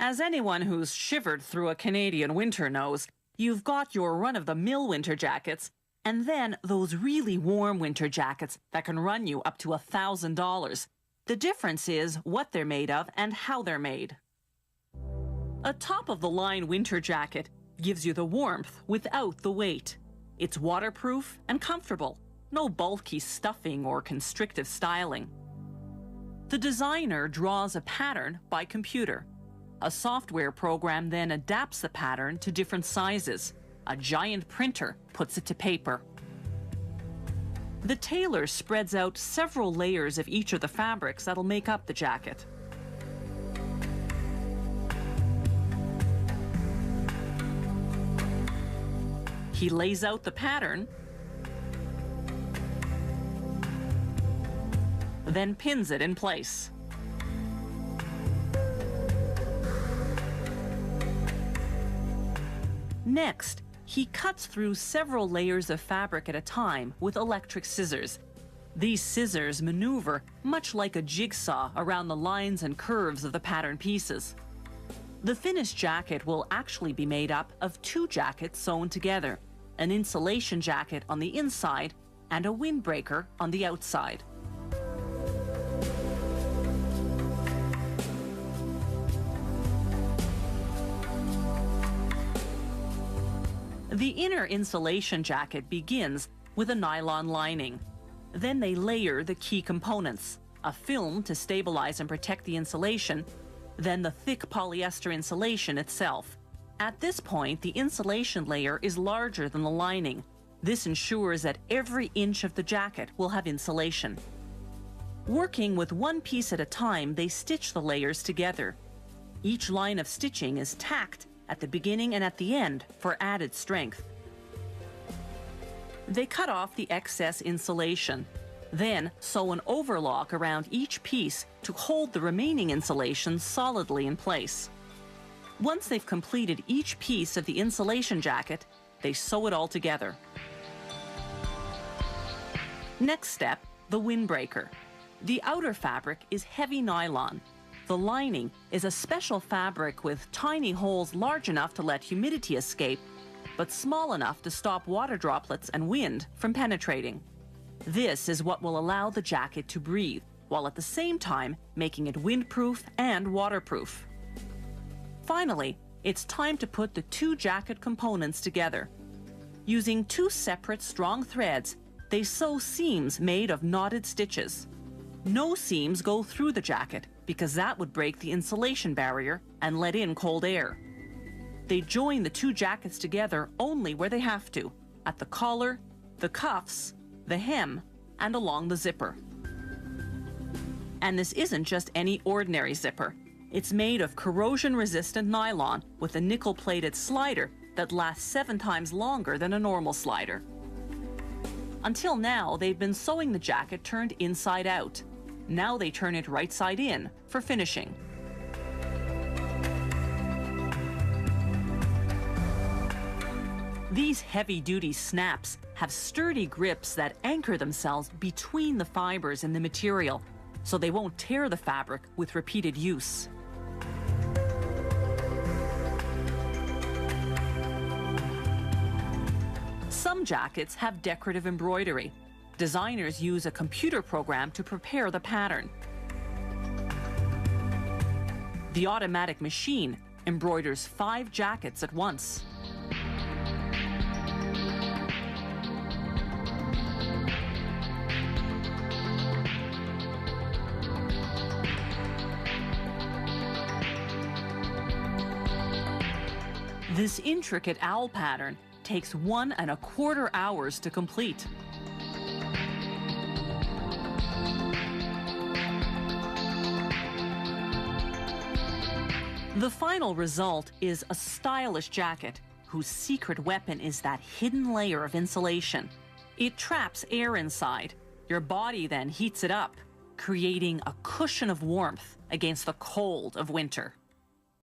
As anyone who's shivered through a Canadian winter knows, you've got your run-of-the-mill winter jackets, and then those really warm winter jackets that can run you up to $1,000. The difference is what they're made of and how they're made. A top-of-the-line winter jacket gives you the warmth without the weight. It's waterproof and comfortable, no bulky stuffing or constrictive styling. The designer draws a pattern by computer. A software program then adapts the pattern to different sizes. A giant printer puts it to paper. The tailor spreads out several layers of each of the fabrics that'll make up the jacket. He lays out the pattern, then pins it in place. Next, he cuts through several layers of fabric at a time with electric scissors. These scissors maneuver much like a jigsaw around the lines and curves of the pattern pieces. The finished jacket will actually be made up of two jackets sewn together, an insulation jacket on the inside and a windbreaker on the outside. The inner insulation jacket begins with a nylon lining. Then they layer the key components, a film to stabilize and protect the insulation, then the thick polyester insulation itself. At this point, the insulation layer is larger than the lining. This ensures that every inch of the jacket will have insulation. Working with one piece at a time, they stitch the layers together. Each line of stitching is tacked at the beginning and at the end for added strength. They cut off the excess insulation, then sew an overlock around each piece to hold the remaining insulation solidly in place. Once they've completed each piece of the insulation jacket, they sew it all together. Next step, the windbreaker. The outer fabric is heavy nylon. The lining is a special fabric with tiny holes large enough to let humidity escape, but small enough to stop water droplets and wind from penetrating. This is what will allow the jacket to breathe, while at the same time making it windproof and waterproof. Finally, it's time to put the two jacket components together. Using two separate strong threads, they sew seams made of knotted stitches. No seams go through the jacket, because that would break the insulation barrier and let in cold air. They join the two jackets together only where they have to, at the collar, the cuffs, the hem, and along the zipper. And this isn't just any ordinary zipper. It's made of corrosion-resistant nylon with a nickel-plated slider that lasts 7 times longer than a normal slider. Until now, they've been sewing the jacket turned inside out. Now they turn it right side in for finishing. These heavy-duty snaps have sturdy grips that anchor themselves between the fibers in the material, so they won't tear the fabric with repeated use. Some jackets have decorative embroidery. Designers use a computer program to prepare the pattern. The automatic machine embroiders 5 jackets at once. This intricate owl pattern takes 1¼ hours to complete. The final result is a stylish jacket whose secret weapon is that hidden layer of insulation. It traps air inside. Your body then heats it up, creating a cushion of warmth against the cold of winter.